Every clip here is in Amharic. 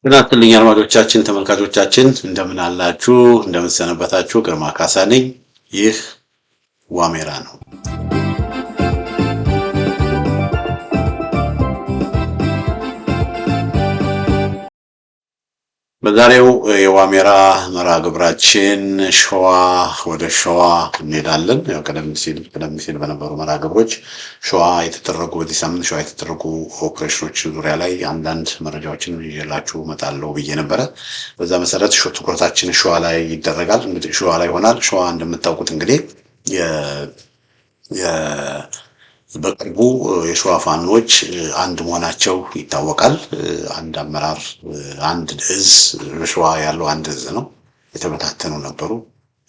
ጤና ይስጥልኝ አድማጮቻችን፣ ተመልካቾቻችን እንደምን አላችሁ? እንደምን ሰነበታችሁ? ግርማ ካሳ ነኝ። ይህ ዋሜራ ነው። በዛሬው የዋሜራ መርሃ ግብራችን ወደ ሸዋ እንሄዳለን። ያው ቀደም ሲል በነበሩ መርሃ ግብሮች በዚህ ሳምንት ሸዋ የተደረጉ ኦፕሬሽኖች ዙሪያ ላይ አንዳንድ መረጃዎችን ይዤላችሁ እመጣለሁ ብዬ ነበረ። በዛ መሰረት ትኩረታችን ሸዋ ላይ ይደረጋል። እንግዲህ ሸዋ ላይ ይሆናል። ሸዋ እንደምታውቁት እንግዲህ በቅርቡ የሸዋ ፋኖች አንድ መሆናቸው ይታወቃል። አንድ አመራር፣ አንድ እዝ፣ በሸዋ ያለው አንድ እዝ ነው። የተበታተኑ ነበሩ።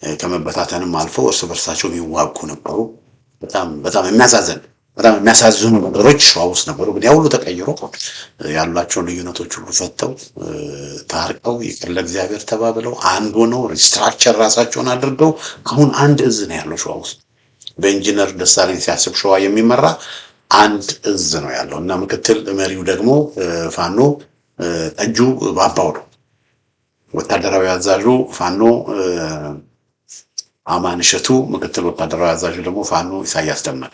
ከመበታተንም አልፎ እርስ በርሳቸው የሚዋጉ ነበሩ። በጣም የሚያሳዝኑ ነገሮች ሸዋ ውስጥ ነበሩ። ግን ያ ሁሉ ተቀይሮ ያሏቸውን ልዩነቶች ሁሉ ፈተው ታርቀው ይቅር ለእግዚአብሔር ተባብለው አንድ ሆነው ሪስትራክቸር ራሳቸውን አድርገው አሁን አንድ እዝ ነው ያለው ሸዋ ውስጥ። በኢንጂነር ደሳለኝ ሲያስብ ሸዋ የሚመራ አንድ እዝ ነው ያለው እና ምክትል መሪው ደግሞ ፋኖ ጠጁ ባባው ነው። ወታደራዊ አዛዡ ፋኖ አማን እሸቱ፣ ምክትል ወታደራዊ አዛዡ ደግሞ ፋኖ ኢሳያስ ደመቀ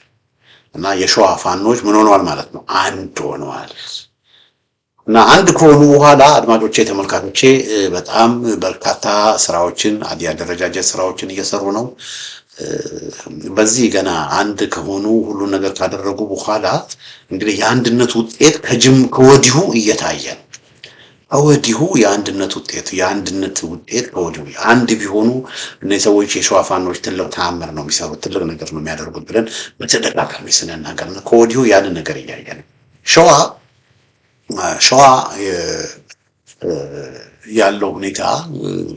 እና የሸዋ ፋኖች ምን ሆነዋል ማለት ነው? አንድ ሆነዋል። እና አንድ ከሆኑ በኋላ አድማጮቼ፣ ተመልካቾቼ በጣም በርካታ ስራዎችን የአደረጃጀት ስራዎችን እየሰሩ ነው። በዚህ ገና አንድ ከሆኑ ሁሉ ነገር ካደረጉ በኋላ እንግዲህ የአንድነት ውጤት ከወዲሁ እየታየ ነው። ከወዲሁ የአንድነት ውጤት ከወዲሁ አንድ ቢሆኑ እነዚህ ሰዎች የሸዋ ፋኖች ትልቅ ተአምር ነው የሚሰሩት፣ ትልቅ ነገር ነው የሚያደርጉት ብለን በተደጋጋሚ ስንናገር ነው። ከወዲሁ ያንን ነገር እያየ ነው። ሸዋ ያለው ሁኔታ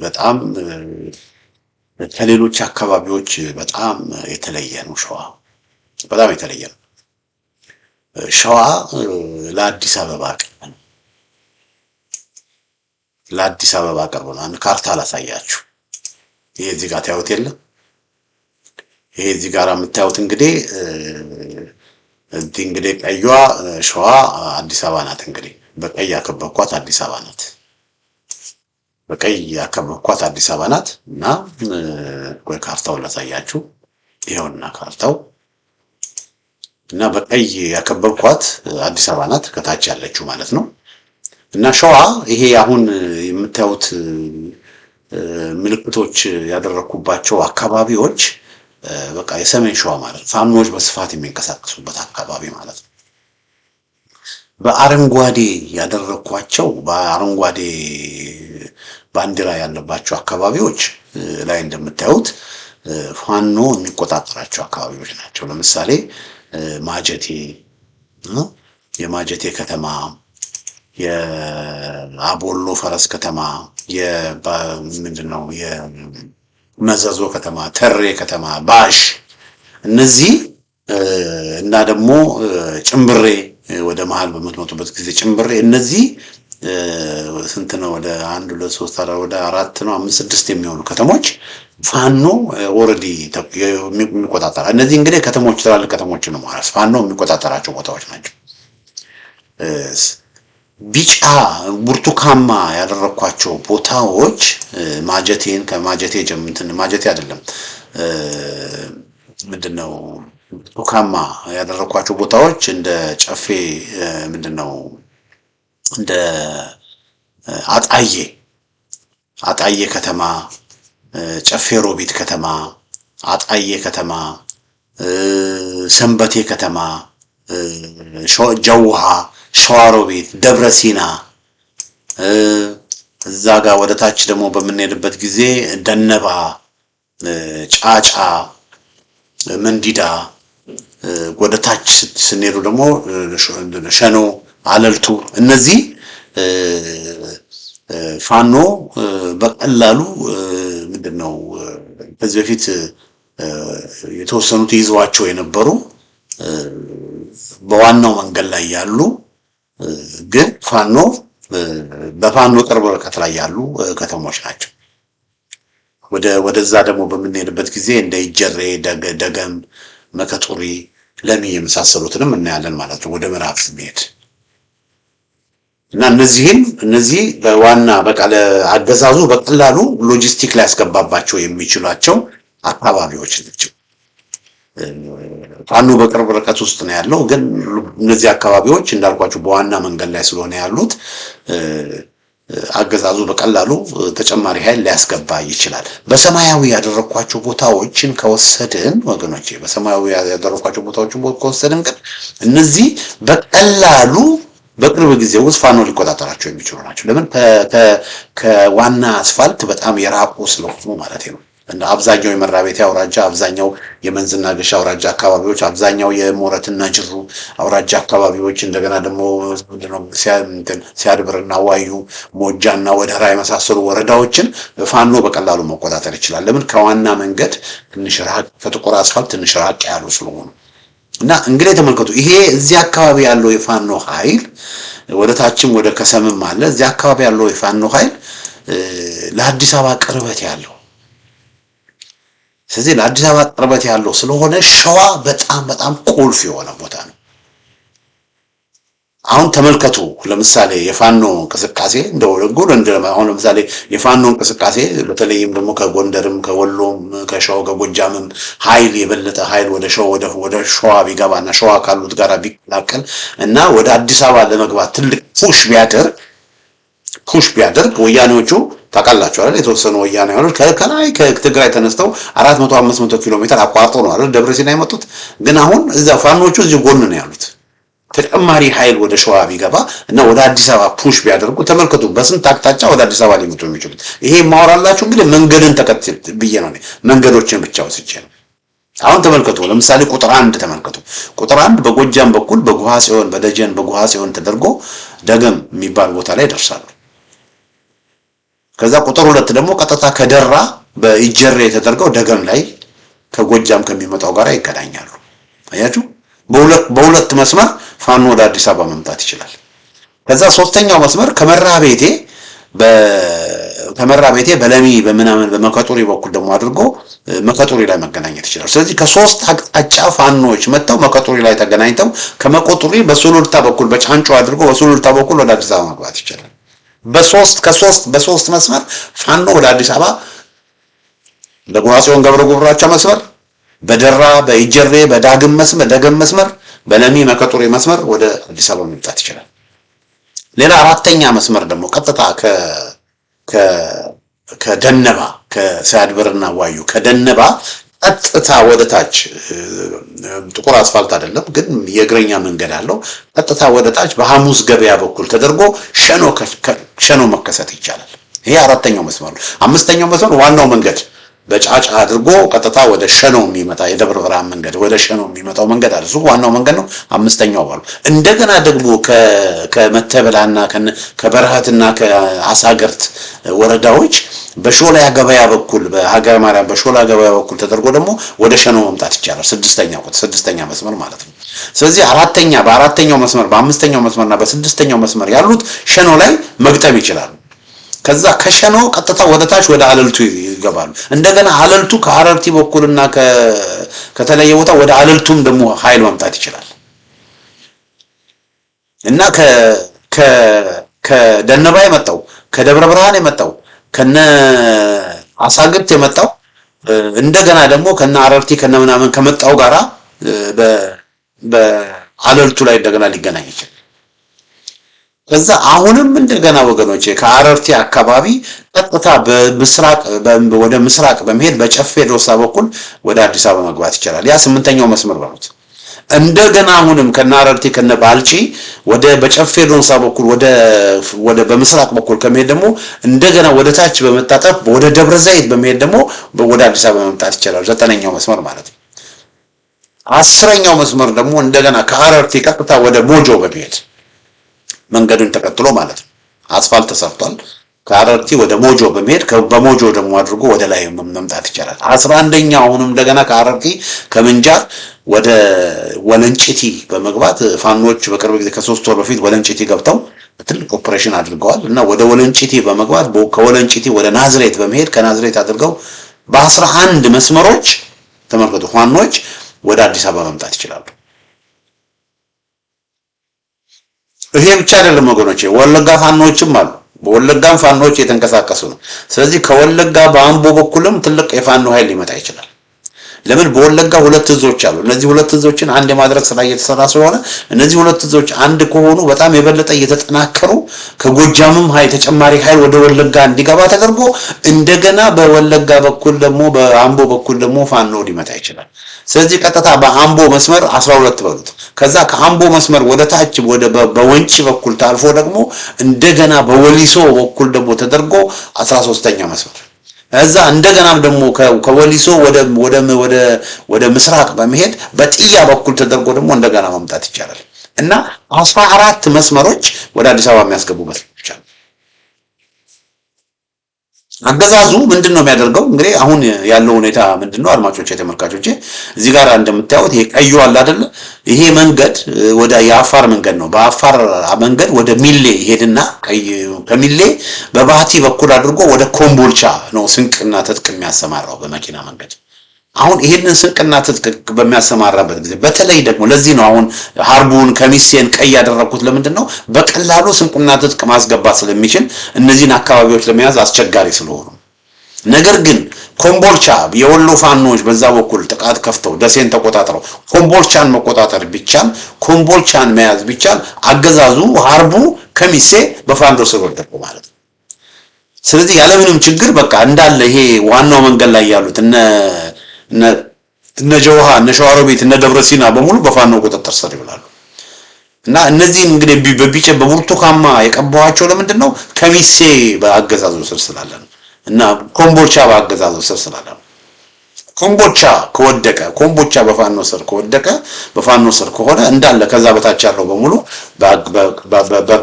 በጣም ከሌሎች አካባቢዎች በጣም የተለየ ነው። ሸዋ በጣም የተለየ ነው። ሸዋ ለአዲስ አበባ ቅርብ ነው። አንድ ካርታ ላሳያችሁ። ይሄ እዚህ ጋር ታዩት የለም? ይሄ እዚህ ጋር የምታዩት እንግዲህ ቀይዋ ሸዋ አዲስ አበባ ናት። እንግዲህ በቀይ ያከበብኳት አዲስ አበባ ናት። እና ወይ ካርታውን ላሳያችሁ። ይሄውና ካርታው እና በቀይ ያከበብኳት አዲስ አበባ ናት፣ ከታች ያለችው ማለት ነው። እና ሸዋ ይሄ አሁን የምታዩት ምልክቶች ያደረኩባቸው አካባቢዎች በቃ የሰሜን ሸዋ ማለት ፋኖች በስፋት የሚንቀሳቀሱበት አካባቢ ማለት ነው። በአረንጓዴ ያደረኳቸው በአረንጓዴ ባንዲራ ያለባቸው አካባቢዎች ላይ እንደምታዩት ፋኖ የሚቆጣጠራቸው አካባቢዎች ናቸው። ለምሳሌ የማጀቴ ከተማ፣ የአቦሎ ፈረስ ከተማ፣ የመዘዞ ከተማ፣ ተሬ ከተማ፣ ባሽ፣ እነዚህ እና ደግሞ ጭምብሬ ወደ መሃል በምትመጡበት ጊዜ ጭምብሬ፣ እነዚህ ስንት ነው? ወደ 1 2 3 ወደ 4 ነው 5 6 የሚሆኑ ከተሞች ፋኖ ኦልሬዲ የሚቆጣጠራ። እነዚህ እንግዲህ ትላልቅ ከተሞች ነው ማለት ፋኖ የሚቆጣጠራቸው ቦታዎች ናቸው። ቢጫ ብርቱካማ ያደረኳቸው ቦታዎች ማጀቴ አይደለም ምንድነው ብርቱካማ ያደረኳቸው ቦታዎች እንደ ጨፌ እንደ አጣዬ ከተማ፣ ጨፌ ሮቢት ከተማ፣ አጣዬ ከተማ፣ ሰንበቴ ከተማ፣ ጀውሃ፣ ሸዋሮቢት፣ ደብረ ሲና፣ እዛ ጋር ወደ ታች ደግሞ በምንሄድበት ጊዜ ደነባ፣ ጫጫ፣ መንዲዳ፣ ወደ ታች ስንሄዱ ደግሞ ሸኖ፣ አለልቱ፣ እነዚህ ፋኖ በቀላሉ ከዚህ በፊት የተወሰኑት ይዘዋቸው የነበሩ በዋናው መንገድ ላይ ያሉ ግን በፋኖ ቅርብ ርቀት ላይ ያሉ ከተሞች ናቸው። ወደዛ ደግሞ በምንሄድበት ጊዜ እንደ ይጀሬ፣ ደገም፣ መከጡሪ፣ ለሚ የመሳሰሉትንም እናያለን ማለት ነው። ወደ ምዕራብ ስንሄድ እና እነዚህ በዋና በቃ ለአገዛዙ በቀላሉ ሎጂስቲክ ላይ ያስገባባቸው የሚችሏቸው አካባቢዎች ናቸው። ፋኖ በቅርብ ርቀት ውስጥ ነው ያለው፣ ግን እነዚህ አካባቢዎች እንዳልኳቸው በዋና መንገድ ላይ ስለሆነ ያሉት አገዛዙ በቀላሉ ተጨማሪ ኃይል ሊያስገባ ይችላል። በሰማያዊ ያደረኳቸው ቦታዎችን ከወሰድን ወገኖቼ፣ በሰማያዊ ያደረኳቸው ቦታዎችን ከወሰድን ግን እነዚህ በቀላሉ በቅርብ ጊዜ ውስጥ ፋኖ ሊቆጣጠራቸው የሚችሉ ናቸው። ለምን? ከዋና አስፋልት በጣም የራቁ ስለሆኑ ማለት ነው። አብዛኛው የመራቤቴ አውራጃ፣ አብዛኛው የመንዝና ግሽ አውራጃ አካባቢዎች፣ አብዛኛው የሞረትና ጅሩ አውራጃ አካባቢዎች፣ እንደገና ደግሞ ሲያድብርና ዋዩ፣ ሞጃና ወደራ የመሳሰሉ ወረዳዎችን ፋኖ በቀላሉ መቆጣጠር ይችላል። ለምን? ከዋና መንገድ ትንሽ ራቅ፣ ከጥቁር አስፋልት ትንሽ ራቅ ያሉ ስለሆኑ እና እንግዲህ ተመልከቱ፣ ይሄ እዚህ አካባቢ ያለው የፋኖ ኃይል ወደ ታችም ወደ ከሰምም አለ። እዚህ አካባቢ ያለው የፋኖ ኃይል ለአዲስ አበባ ቅርበት ያለው፣ ስለዚህ ለአዲስ አበባ ቅርበት ያለው ስለሆነ ሸዋ በጣም ቁልፍ የሆነ ቦታ ነው። አሁን ተመልከቱ፣ ለምሳሌ የፋኖ እንቅስቃሴ አሁን ለምሳሌ የፋኖ እንቅስቃሴ በተለይም ደግሞ ከጎንደርም ከወሎም ከሸዋ ከጎጃምም ኃይል የበለጠ ኃይል ወደ ሸዋ ቢገባና ሸዋ ካሉት ጋር ቢቀላቀል እና ወደ አዲስ አበባ ለመግባት ትልቅ ፑሽ ቢያደርግ ወያኔዎቹ ታውቃላችሁ አይደል? የተወሰኑ ወያኔዎች ከላይ ከትግራይ ተነስተው 400-500 ኪሎ ሜትር አቋርጠው ነው አይደል ደብረ ሲና የመጡት። ግን አሁን እዛ ፋኖቹ እዚህ ጎን ነው ያሉት። ተጨማሪ ኃይል ወደ ሸዋ ቢገባ እና ወደ አዲስ አበባ ፑሽ ቢያደርጉ ተመልከቱ፣ በስንት አቅጣጫ ወደ አዲስ አበባ ሊመጡ የሚችሉት። ይሄ ማወራላችሁ እንግዲህ መንገድን ተከትል ብዬ ነው፣ መንገዶችን ብቻ ወስጄ ነው። አሁን ተመልከቱ፣ ለምሳሌ ቁጥር 1 ተመልከቱ። ቁጥር 1 በጎጃም በኩል በጉሃ ጽዮን በደጀን በጉሃ ጽዮን ተደርጎ ደገም የሚባል ቦታ ላይ ደርሳሉ። ከዛ ቁጥር 2 ደግሞ ቀጥታ ከደራ በኢጀሬ ተደርገው ደገም ላይ ከጎጃም ከሚመጣው ጋር ይገናኛሉ። አያችሁ፣ በሁለት መስመር ፋኖ ወደ አዲስ አበባ መምጣት ይችላል። ከዛ ሶስተኛው መስመር ከመራቤቴ በለሚ በምናምን በመከጡሪ በኩል ደግሞ አድርጎ መከጡሪ ላይ መገናኘት ይችላል። ስለዚህ ከሶስት አቅጣጫ ፋኖች መጥተው መከጡሪ ላይ ተገናኝተው ከመቆጡሪ በሱሉልታ በኩል በጫንጮ አድርጎ በሱሉልታ በኩል ወደ አዲስ አበባ መግባት ይችላል። በሶስት መስመር ፋኖ ወደ አዲስ አበባ በጉሃ ጽዮን ገብረ ጉራቻ መስመር፣ በደራ በኢጀሬ በዳግም መስመር፣ በለሚ መከጡሪ መስመር ወደ አዲስ አበባ መምጣት ይችላል። ሌላ አራተኛ መስመር ደግሞ ቀጥታ ከደነባ ከሳድበርና ዋዩ ከደነባ ቀጥታ ወደ ታች ጥቁር አስፋልት አይደለም ግን የእግረኛ መንገድ አለው። ቀጥታ ወደ ታች በሐሙስ ገበያ በኩል ተደርጎ ሸኖ መከሰት ይቻላል። ይሄ አራተኛው መስመር ነው። አምስተኛው መስመር ዋናው መንገድ በጫጫ አድርጎ ቀጥታ ወደ ሸኖ የሚመጣ የደብረ ብርሃን መንገድ ወደ ሸኖ የሚመጣው መንገድ አለ። እሱ ዋናው መንገድ ነው። አምስተኛው ባሉ እንደገና ደግሞ ከመተበላና ከበረሃትና ከአሳገርት ወረዳዎች በሾላ ገበያ በኩል በሀገረ ማርያም በሾላ ገበያ በኩል ተደርጎ ደግሞ ወደ ሸኖ መምጣት ይቻላል። ስድስተኛ መስመር ማለት ነው። ስለዚህ በአራተኛው መስመር በአምስተኛው መስመርና በስድስተኛው መስመር ያሉት ሸኖ ላይ መግጠም ይችላሉ። ከዛ ከሸኖ ቀጥታ ወደ ታች ወደ አለልቱ ይገባሉ። እንደገና አለልቱ ከአረርቲ በኩልና ከተለየ ቦታ ወደ አለልቱም ደግሞ ኃይል መምጣት ይችላል እና ከደነባ የመጣው ከደብረ ብርሃን የመጣው ከነ አሳግርት የመጣው እንደገና ደግሞ ከነ አረርቲ ከነ ምናምን ከመጣው ጋራ በአለልቱ ላይ እንደገና ሊገናኝ ይችላል። ከዛ አሁንም እንደገና ወገኖቼ ከአረርቲ አካባቢ ቀጥታ ወደ ምስራቅ በመሄድ በጨፌ ዶሳ በኩል ወደ አዲስ አበባ መግባት ይችላል። ያ ስምንተኛው መስመር ባሉት እንደገና አሁንም ከናረርቲ ከነባልጪ በጨፌ ዶሳ በኩል ወደ በምስራቅ በኩል ከመሄድ ደግሞ እንደገና ወደ ታች በመጣጣፍ ወደ ደብረ ዘይት በመሄድ ደግሞ ወደ አዲስ አበባ መምጣት ይችላል። ዘጠነኛው መስመር ማለት ነው። አስረኛው መስመር ደግሞ እንደገና ከአረርቲ ቀጥታ ወደ ሞጆ በመሄድ መንገዱን ተከትሎ ማለት ነው። አስፋልት ተሰርቷል። ከአረርቲ ወደ ሞጆ በመሄድ በሞጆ ደግሞ አድርጎ ወደ ላይ መምጣት ይቻላል። 11ኛው አሁንም እንደገና ከአረርቲ ከምንጃር ወደ ወለንጭቲ በመግባት ፋኖች በቅርብ ጊዜ ከ3 ወር በፊት ወለንጭቲ ገብተው ትልቅ ኦፕሬሽን አድርገዋል እና ወደ ወለንጭቲ በመግባት ከወለንጭቲ ወደ ናዝሬት በመሄድ ከናዝሬት አድርገው በ11 መስመሮች ተመልከቱ ፋኖች ወደ አዲስ አበባ መምጣት ይችላሉ። ይሄ ብቻ አይደለም ወገኖቼ፣ ወለጋ ፋኖችም አሉ። በወለጋም ፋኖች የተንቀሳቀሱ ነው። ስለዚህ ከወለጋ በአምቦ በኩልም ትልቅ የፋኖ ኃይል ሊመጣ ይችላል። ለምን በወለጋ ሁለት እዞች አሉ። እነዚህ ሁለት እዞችን አንድ የማድረግ ስራ እየተሰራ ስለሆነ እነዚህ ሁለት እዞች አንድ ከሆኑ በጣም የበለጠ እየተጠናከሩ ከጎጃምም ተጨማሪ ኃይል ወደ ወለጋ እንዲገባ ተደርጎ እንደገና በወለጋ በኩል ደግሞ በአምቦ በኩል ደግሞ ፋኖ ሊመጣ ይችላል። ስለዚህ ቀጥታ በአምቦ መስመር 12 በሉት። ከዛ ከአምቦ መስመር ወደ ታች ወደ በወንጪ በኩል ታልፎ ደግሞ እንደገና በወሊሶ በኩል ደግሞ ተደርጎ 13ኛ መስመር እዛ እንደገናም ደግሞ ከወሊሶ ወደ ምስራቅ በመሄድ በጥያ በኩል ተደርጎ ደግሞ እንደገና መምጣት ይቻላል እና 14 መስመሮች ወደ አዲስ አበባ የሚያስገቡበት ይቻላል። አገዛዙ ምንድነው የሚያደርገው? እንግዲህ አሁን ያለው ሁኔታ ምንድነው? አድማጮቼ ተመልካቾቼ እዚህ ጋር እንደምታዩት ይሄ ቀዩ አለ አይደለ? ይሄ መንገድ ወደ የአፋር መንገድ ነው። በአፋር መንገድ ወደ ሚሌ ይሄድና ከሚሌ በባቲ በኩል አድርጎ ወደ ኮምቦልቻ ነው ስንቅና ትጥቅ የሚያሰማራው በመኪና መንገድ። አሁን ይሄንን ስንቅና ትጥቅ በሚያሰማራበት ጊዜ በተለይ ደግሞ ለዚህ ነው አሁን ሀርቡን ከሚሴን ቀይ ያደረኩት። ለምንድን ነው? በቀላሉ ስንቅና ትጥቅ ማስገባት ስለሚችል እነዚህን አካባቢዎች ለመያዝ አስቸጋሪ ስለሆኑ። ነገር ግን ኮምቦልቻ የወሎ ፋኖች በዛ በኩል ጥቃት ከፍተው ደሴን ተቆጣጥረው ኮምቦልቻን መቆጣጠር ቢቻል፣ ኮምቦልቻን መያዝ ቢቻል አገዛዙ ሀርቡ ከሚሴ በፋኖ ስር ወደቁ ማለት ነው። ስለዚህ ያለምንም ችግር በቃ እንዳለ ይሄ ዋናው መንገድ ላይ ያሉት እነ ጀውሃ እነ ሸዋሮቢት እነ ደብረሲና በሙሉ በፋኖ ቁጥጥር ስር ይውላሉ። እና እነዚህ እንግዲህ በቢጨ በብርቱካማ የቀባዋቸው ለምንድን ነው? ከሚሴ በአገዛዙ ስር ስላለ ነው። እና ኮምቦልቻ በአገዛዙ ስር ስላለ ነው። ኮምቦልቻ ከወደቀ ኮምቦልቻ በፋኖ ስር ከወደቀ በፋኖ ስር ከሆነ እንዳለ ከዛ በታች ያለው በሙሉ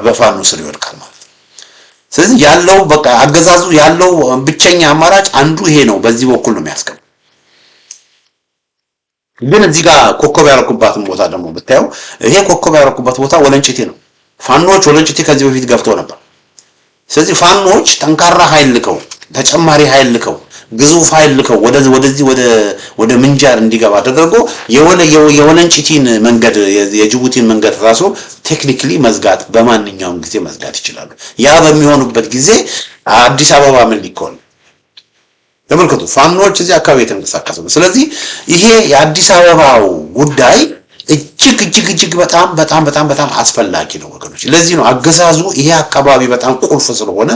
በፋኖ ስር ይወድቃል ማለት ነው። ስለዚህ ያለው በቃ አገዛዙ ያለው ብቸኛ አማራጭ አንዱ ይሄ ነው። በዚህ በኩል ነው የሚያስቀምጠው። ግን እዚህ ጋር ኮከብ ያረኩባትን ቦታ ደግሞ ብታየው ይሄ ኮከብ ያረኩበት ቦታ ወለንጭቲ ነው። ፋኖች ወለንጭቲ ከዚህ በፊት ገብተው ነበር። ስለዚህ ፋኖች ጠንካራ ኃይል ልከው ተጨማሪ ኃይል ልከው ግዙፍ ኃይል ልከው ወደዚህ ወደ ምንጃር እንዲገባ ተደርጎ የወለንጭቲን መንገድ የጅቡቲን መንገድ ራሱ ቴክኒካሊ መዝጋት በማንኛውም ጊዜ መዝጋት ይችላሉ። ያ በሚሆኑበት ጊዜ አዲስ አበባ ምን ሊሆን ተመልከቱ። ፋኖች እዚህ አካባቢ የተንቀሳቀሱ ነው። ስለዚህ ይሄ የአዲስ አበባው ጉዳይ እጅግ በጣም አስፈላጊ ነው ወገኖች። ለዚህ ነው አገዛዙ ይሄ አካባቢ በጣም ቁልፍ ስለሆነ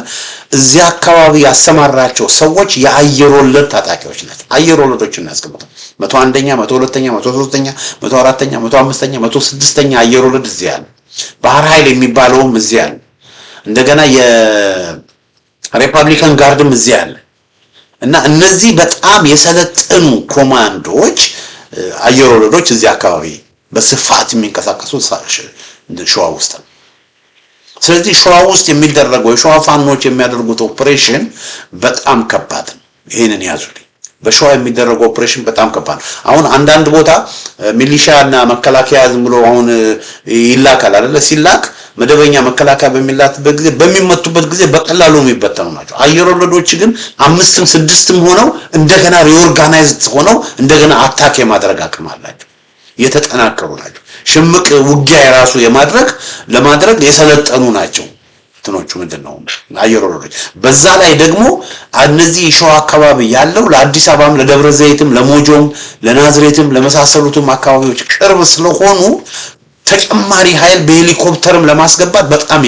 እዚህ አካባቢ ያሰማራቸው ሰዎች የአየር ወለድ ታጣቂዎች ናቸው። አየር ወለዶችን ያስቀምጣል። 101ኛ፣ 102ኛ፣ 103ኛ፣ 104ኛ፣ 105ኛ፣ 106ኛ አየር ወለድ እዚህ ያለ፣ ባህር ኃይል የሚባለውም እዚህ ያለ፣ እንደገና የሪፐብሊካን ጋርድም እዚህ ያለ እና እነዚህ በጣም የሰለጠኑ ኮማንዶዎች አየር ወለዶች እዚህ አካባቢ በስፋት የሚንቀሳቀሱ ሸዋ ውስጥ ነው። ስለዚህ ሸዋ ውስጥ የሚደረገው የሸዋ ፋኖች የሚያደርጉት ኦፕሬሽን በጣም ከባድ ነው። ይሄንን ያዙልኝ። በሸዋ የሚደረገው ኦፕሬሽን በጣም ከባድ ነው። አሁን አንዳንድ ቦታ ሚሊሻና መከላከያ ዝም ብሎ አሁን ይላካል አይደለ? ሲላክ መደበኛ መከላከያ በሚላክበት ጊዜ በሚመቱበት ጊዜ በቀላሉ የሚበተኑ ናቸው። አየር ወለዶች ግን 5ም 6ም ሆነው እንደገና ሪኦርጋናይዝድ ሆነው እንደገና አታክ የማድረግ አቅም አላቸው። የተጠናከሩ ናቸው። ሽምቅ ውጊያ የራሱ ለማድረግ የሰለጠኑ ናቸው። እንትኖቹ ምንድነው አየር ወለዶች። በዛ ላይ ደግሞ እነዚህ ሸዋ አካባቢ ያለው ለአዲስ አበባም ለደብረ ዘይትም ለሞጆም ለናዝሬትም ለመሳሰሉትም አካባቢዎች ቅርብ ስለሆኑ ተጨማሪ ኃይል በሄሊኮፕተርም ለማስገባት በጣም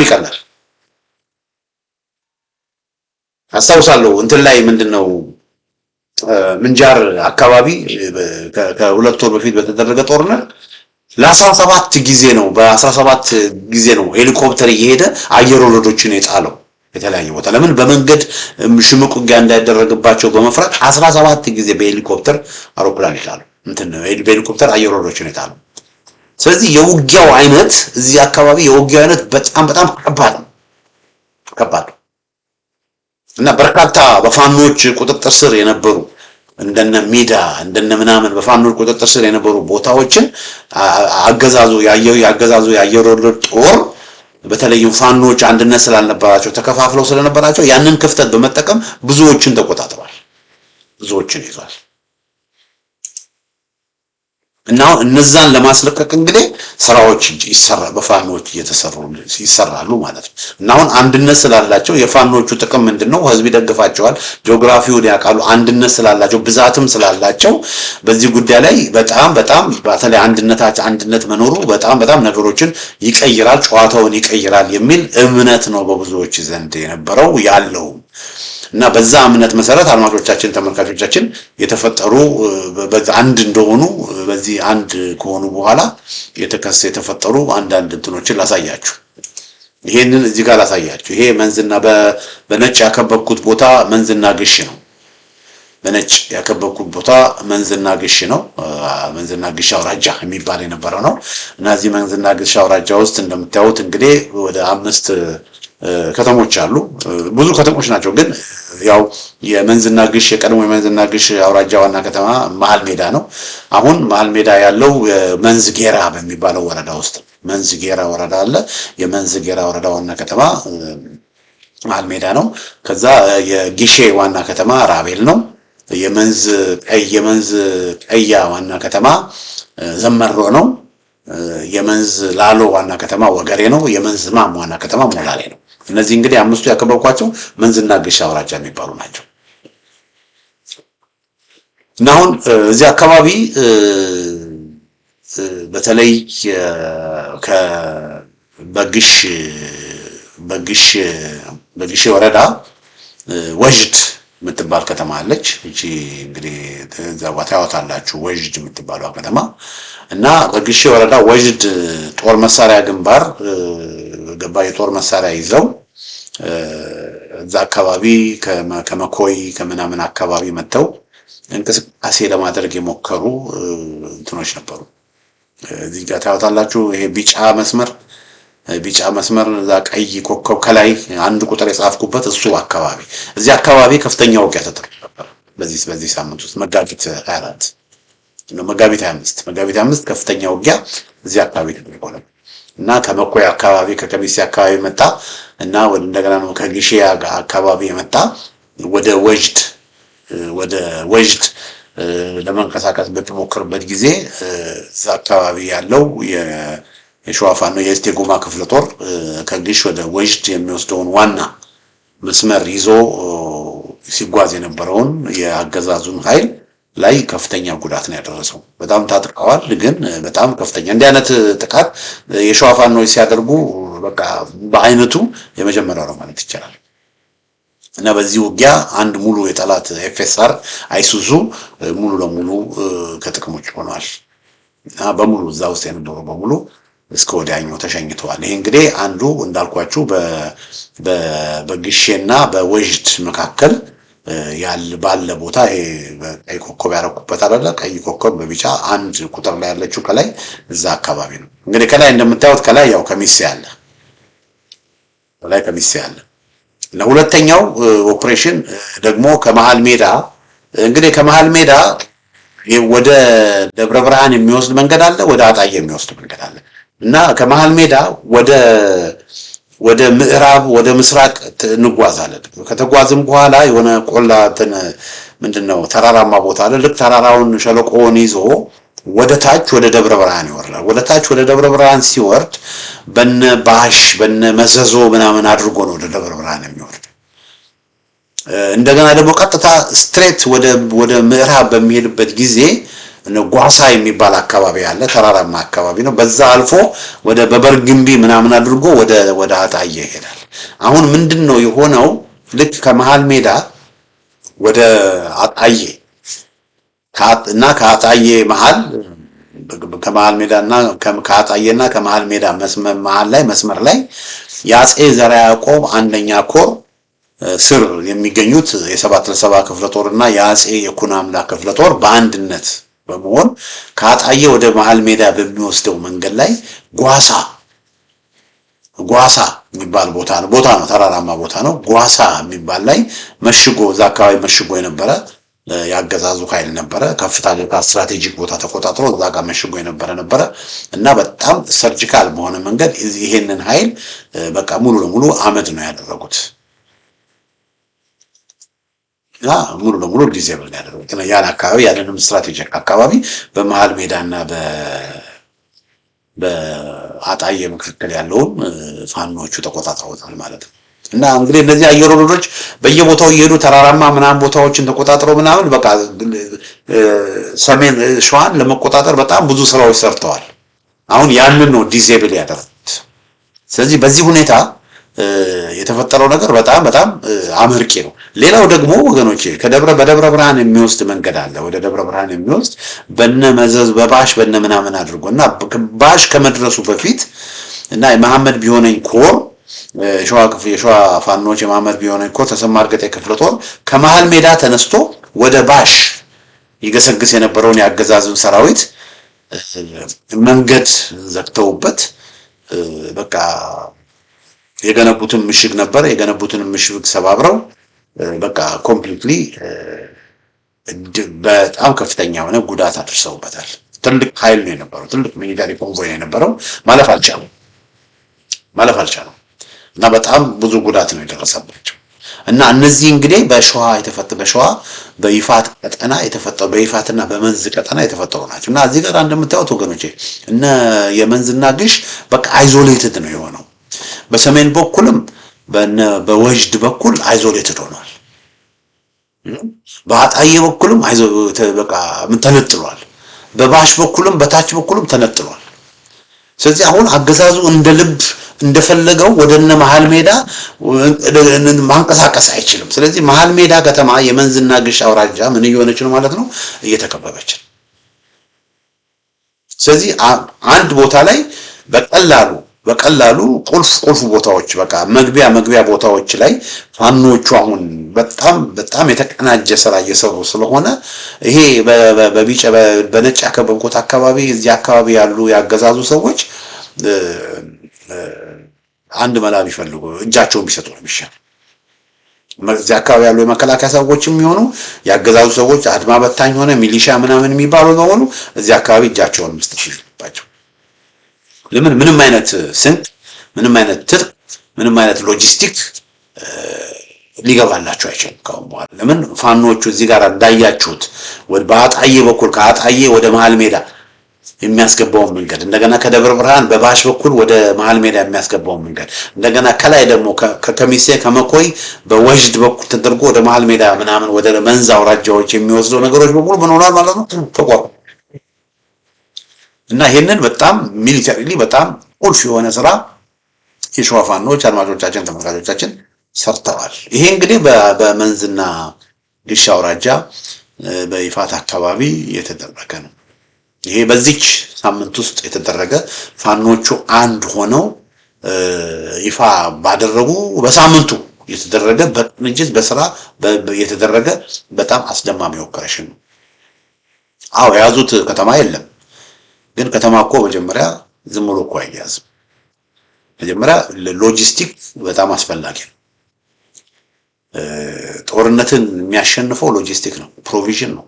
ይቀላል። አስታውሳለሁ እንትን ላይ ምንድነው ምንጃር አካባቢ ከሁለት ወር በፊት በተደረገ ጦርነት ለ17 ጊዜ ነው በ17 ጊዜ ነው ሄሊኮፕተር እየሄደ አየር ወለዶችን የጣለው የተለያየ ቦታ። ለምን? በመንገድ ሽምቅ ውጊያ እንዳይደረግባቸው በመፍራት 17 ጊዜ በሄሊኮፕተር አውሮፕላን ይጣሉ በሄሊኮፕተር አየር ወለዶችን ይጣሉ። ስለዚህ የውጊያው አይነት እዚህ አካባቢ የውጊያው አይነት በጣም ከባድ ነው እና በርካታ በፋኖች ቁጥጥር ስር የነበሩ እንደነ ሜዳ እንደነ ምናምን በፋኖች ቁጥጥር ስር የነበሩ ቦታዎችን አገዛዙ የአየር ወለድ ጦር በተለይም ፋኖች አንድነት ስላልነበራቸው ተከፋፍለው ስለነበራቸው ያንን ክፍተት በመጠቀም ብዙዎችን ተቆጣጥሯል፣ ብዙዎችን ይዟል። እና እነዛን ለማስለቀቅ እንግዲህ ስራዎች በፋኖች ይሰራሉ ማለት ነው። እና አሁን አንድነት ስላላቸው የፋኖቹ ጥቅም ምንድነው? ህዝብ ይደግፋቸዋል፣ ጂኦግራፊውን ያውቃሉ፣ አንድነት ስላላቸው ብዛትም ስላላቸው በዚህ ጉዳይ ላይ በጣም በተለይ አንድነት መኖሩ በጣም ነገሮችን ይቀይራል፣ ጨዋታውን ይቀይራል የሚል እምነት ነው በብዙዎች ዘንድ የነበረው ያለው። እና በዛ እምነት መሰረት አድማጮቻችን ተመልካቾቻችን የተፈጠሩ አንድ እንደሆኑ በዚህ አንድ ከሆኑ በኋላ የተፈጠሩ አንዳንድ እንትኖችን ላሳያችሁ። ይሄንን እዚህ ጋር ላሳያችሁ። ይሄ መንዝና በነጭ ያከበብኩት ቦታ መንዝና ግሽ ነው። በነጭ ያከበብኩት ቦታ መንዝና ግሽ ነው። መንዝና ግሽ አውራጃ የሚባል የነበረው ነው። እና እዚህ መንዝና ግሽ አውራጃ ውስጥ እንደምታዩት እንግዲህ ወደ 5 ከተሞች አሉ። ብዙ ከተሞች ናቸው፣ ግን ያው የመንዝና ግሽ የቀድሞ የመንዝና ግሽ አውራጃ ዋና ከተማ መሀል ሜዳ ነው። አሁን መሀል ሜዳ ያለው መንዝ ጌራ በሚባለው ወረዳ ውስጥ መንዝ ጌራ ወረዳ አለ። የመንዝ ጌራ ወረዳ ዋና ከተማ መሀል ሜዳ ነው። ከዛ የጊሼ ዋና ከተማ ራቤል ነው። የመንዝ ቀያ ዋና ከተማ ዘመሮ ነው። የመንዝ ላሎ ዋና ከተማ ወገሬ ነው። የመንዝ ማም ዋና ከተማ ሞላሌ ነው። እነዚህ እንግዲህ 5ቱ ያከበብኳቸው መንዝና ግሽ አውራጃ የሚባሉ ናቸው። እና አሁን እዚህ አካባቢ በተለይ በግሽ ወረዳ ወጅድ የምትባል ከተማ አለች። እቺ እንግዲህ ተዛባ ታያወታላችሁ ወጅድ የምትባለው ከተማ እና በግሽ ወረዳ ወጅድ ጦር መሳሪያ ግንባር ገባ የጦር መሳሪያ ይዘው እዛ አካባቢ ከመኮይ ከምናምን አካባቢ መጥተው እንቅስቃሴ ለማድረግ የሞከሩ እንትኖች ነበሩ። እዚህ ጋር ታያወታላችሁ። ይሄ ቢጫ መስመር እዛ ቀይ ኮከብ ከላይ አንድ ቁጥር የጻፍኩበት እሱ አካባቢ እዚህ አካባቢ ከፍተኛ ውጊያ ተደርጎ ነበር። በዚህ ሳምንት ውስጥ መጋቢት 25 ከፍተኛ ውጊያ እዚህ አካባቢ ተደርጎ ነበር እና ከመኮይ አካባቢ ከከሚሴ አካባቢ መጣ እና እንደገና ነው ከግሼ አካባቢ የመጣ ወደ ወጅድ ለመንቀሳቀስ በተሞከረበት ጊዜ እዛ አካባቢ ያለው የሸዋ ፋኖ የእስቴ ጎማ ክፍለ ጦር ከግሽ ወደ ወጅድ የሚወስደውን ዋና መስመር ይዞ ሲጓዝ የነበረውን የአገዛዙን ኃይል ላይ ከፍተኛ ጉዳት ነው ያደረሰው። በጣም ታጥቀዋል፣ ግን በጣም ከፍተኛ እንዲህ አይነት ጥቃት የሸዋ ፋኖች ሲያደርጉ በቃ በአይነቱ የመጀመሪያው ነው ማለት ይቻላል። እና በዚህ ውጊያ አንድ ሙሉ የጠላት ኤፍኤስአር አይሱዙ ሙሉ ለሙሉ ከጥቅም ውጭ ሆኗል እና በሙሉ እዛ ውስጥ የነበሩ በሙሉ እስከ ወዲያኛው ተሸኝተዋል። ይሄ እንግዲህ አንዱ እንዳልኳችሁ በግሼና በወጅድ መካከል ባለ ቦታ ይሄ ቀይ ኮከብ ያረኩበት አይደለ? ቀይ ኮከብ በቢጫ አንድ ቁጥር ላይ ያለችው ከላይ እዛ አካባቢ ነው። እንግዲህ ከላይ እንደምታዩት ከላይ ያው ከሚሴ አለ። ለሁለተኛው ኦፕሬሽን ደግሞ ከመሃል ሜዳ እንግዲህ ከመሃል ሜዳ ወደ ደብረ ብርሃን የሚወስድ መንገድ አለ፣ ወደ አጣዬ የሚወስድ መንገድ አለ እና ከመሃል ሜዳ ወደ ምዕራብ ወደ ምስራቅ እንጓዛለን። ከተጓዝም በኋላ የሆነ ቆላ ምንድነው ተራራማ ቦታ አለ። ልክ ተራራውን ሸለቆውን ይዞ ወደ ታች ወደ ደብረ ብርሃን ይወርዳል። ወደ ታች ወደ ደብረ ብርሃን ሲወርድ በነ ባሽ በነ መዘዞ ምናምን አድርጎ ነው ወደ ደብረ ብርሃን የሚወርድ። እንደገና ደግሞ ቀጥታ ስትሬት ወደ ምዕራብ በሚሄድበት ጊዜ ጓሳ የሚባል አካባቢ አለ፣ ተራራማ አካባቢ ነው። በዛ አልፎ ወደ በበርግምቢ ምናምን አድርጎ ወደ አጣዬ ይሄዳል። አሁን ምንድነው የሆነው? ልክ ከመሃል ሜዳ ወደ አጣዬ እና ከአጣዬ መሃል ከመሃል ሜዳና ከአጣዬና ከመሃል ሜዳ መስመር ላይ የአጼ ዘርዓ ያዕቆብ አንደኛ ኮር ስር የሚገኙት የ7 ክፍለ ጦር እና የአጼ የኩኖ አምላክ ክፍለ ጦር በአንድነት በመሆን ከአጣዬ ወደ መሃል ሜዳ በሚወስደው መንገድ ላይ ጓሳ የሚባል ቦታ ነው። ተራራማ ቦታ ነው። ጓሳ የሚባል ላይ መሽጎ እዛ አካባቢ መሽጎ የነበረ ያገዛዙ ኃይል ነበረ። ከፍታ ስትራቴጂክ ቦታ ተቆጣጥሮ እዛ ጋር መሽጎ ነበረ እና በጣም ሰርጂካል በሆነ መንገድ ይሄንን ኃይል በቃ ሙሉ ለሙሉ አመድ ነው ያደረጉት። ሙሉ ለሙሉ ዲዜብል ያደረጉት ያን አካባቢ ያለንም ስትራቴጂክ አካባቢ በመሃል ሜዳና በአጣዬ መካከል ያለውን ፋኖቹ ተቆጣጥረውታል ማለት ነው። እና እንግዲህ እነዚህ አየር ወለዶች በየቦታው እየሄዱ ተራራማ ምናምን ቦታዎችን ተቆጣጥረው ምናምን በቃ ሰሜን ሸዋን ለመቆጣጠር በጣም ብዙ ስራዎች ሰርተዋል። አሁን ያንን ነው ዲዜብል ያደረጉት። ስለዚህ በዚህ ሁኔታ የተፈጠረው ነገር በጣም በጣም አመርቂ ነው። ሌላው ደግሞ ወገኖቼ በደብረ ብርሃን የሚወስድ መንገድ አለ። ወደ ደብረ ብርሃን የሚወስድ በነ መዘዝ በባሽ በነ ምናምን አድርጎና ባሽ ከመድረሱ በፊት እና የመሐመድ ቢሆነኝ ኮር የሸዋ ፋኖች የመሐመድ ቢሆነኝ ኮር ተሰማ እርገጤ ክፍለ ጦር ከመሃል ሜዳ ተነስቶ ወደ ባሽ ይገሰግስ የነበረውን ያገዛዝን ሰራዊት መንገድ ዘግተውበት በቃ የገነቡትን ምሽግ ነበር። የገነቡትን ምሽግ ሰባብረው በቃ ኮምፕሊትሊ በጣም ከፍተኛ የሆነ ጉዳት አድርሰውበታል። ትልቅ ኃይል ነው የነበረው፣ ትልቅ ሚሊታሪ ኮንቮይ ነው የነበረው። ማለፍ አልቻሉም እና በጣም ብዙ ጉዳት ነው የደረሰባቸው። እና እነዚህ እንግዲህ በሸዋ በይፋት ቀጠና የተፈጠሩ በይፋትና በመንዝ ቀጠና የተፈጠሩ ናቸው። እና እዚህ ጋር እንደምታዩት ወገኖቼ እነ የመንዝና ግሽ በቃ አይዞሌትድ ነው የሆነው። በሰሜን በኩልም በወጅድ በኩል አይዞሌትድ ሆኗል። በአጣዬ በኩልም በቃ ተነጥሏል። በባሽ በኩልም በታች በኩልም ተነጥሏል። ስለዚህ አሁን አገዛዙ እንደ ልብ እንደፈለገው ወደነ መሃል ሜዳ ማንቀሳቀስ አይችልም። ስለዚህ መሃል ሜዳ ከተማ የመንዝና ግሽ አውራጃ ምን እየሆነች ነው ማለት ነው? እየተከበበች። ስለዚህ አንድ ቦታ ላይ በቀላሉ ቁልፍ ቦታዎች በቃ መግቢያ ቦታዎች ላይ ፋኖቹ አሁን በጣም የተቀናጀ ስራ እየሰሩ ስለሆነ ይሄ በነጭ ያከበብኩት አካባቢ እዚህ አካባቢ ያሉ ያገዛዙ ሰዎች አንድ መላ ቢፈልጉ እጃቸውን ቢሰጡ ነው የሚሻል። እዚህ አካባቢ ያሉ የመከላከያ ሰዎችም የሚሆኑ ያገዛዙ ሰዎች አድማ በታኝ ሆነ ሚሊሻ ምናምን የሚባሉ ነው እዚህ አካባቢ እጃቸውን መስጠት ይችላልባቸው። ለምን ምንም አይነት ስንቅ፣ ምንም አይነት ትጥቅ፣ ምንም አይነት ሎጂስቲክ ሊገባላቸው አይችልም ካሁን በኋላ። ለምን ፋኖቹ እዚህ ጋር እንዳያችሁት በአጣዬ በኩል ከአጣዬ ወደ መሃል ሜዳ የሚያስገባውን መንገድ እንደገና ከደብረ ብርሃን በባሽ በኩል ወደ መሃል ሜዳ የሚያስገባውን መንገድ እንደገና ከላይ ደግሞ ከከሚሴ ከመኮይ በወጅድ በኩል ተደርጎ ወደ መሃል ሜዳ ምናምን ወደ መንዝ አውራጃዎች የሚወስደው ነገሮች በሙሉ ምን ሆኗል ማለት ነው ተቋርጧል። እና ይሄንን በጣም ሚሊተሪሊ በጣም ቁልፍ የሆነ ስራ የሸዋ ፋኖች አድማጮቻችን ተመልካቾቻችን ሰርተዋል። ይሄ እንግዲህ በመንዝና ግሽ አውራጃ በይፋት አካባቢ የተደረገ ነው። ይሄ በዚች ሳምንት ውስጥ የተደረገ ፋኖቹ አንድ ሆነው ይፋ ባደረጉ በሳምንቱ የተደረገ በቅንጅት በስራ የተደረገ በጣም አስደማሚ ኦፕሬሽን ነው። አዎ የያዙት ከተማ የለም፣ ግን ከተማ እኮ መጀመሪያ ዝም ብሎ እኮ አይያዝም። መጀመሪያ ሎጂስቲክ በጣም አስፈላጊ ነው። ጦርነትን የሚያሸንፈው ሎጂስቲክ ነው፣ ፕሮቪዥን ነው።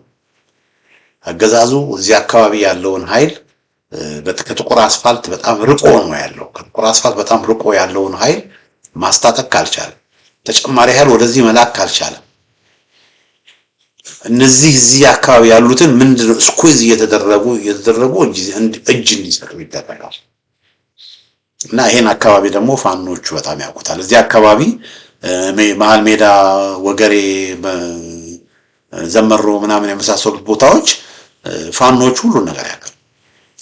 አገዛዙ እዚህ አካባቢ ያለውን ኃይል ከጥቁር አስፋልት በጣም ርቆ ነው ያለው። ከጥቁር አስፋልት በጣም ርቆ ያለውን ኃይል ማስታጠቅ ካልቻለ፣ ተጨማሪ ኃይል ወደዚህ መላክ ካልቻለ፣ እዚህ አካባቢ ያሉትን ምንድነው ስኩዝ እየተደረጉ እጅ እንዲሰጡ ይደረጋል። እና ይሄን አካባቢ ደግሞ ፋኖቹ በጣም ያውቁታል። እዚህ አካባቢ መሃል ሜዳ፣ ወገሬ፣ ዘመሮ ምናምን የመሳሰሉት ቦታዎች ፋኖቹ ሁሉ ነገር ያውቃሉ።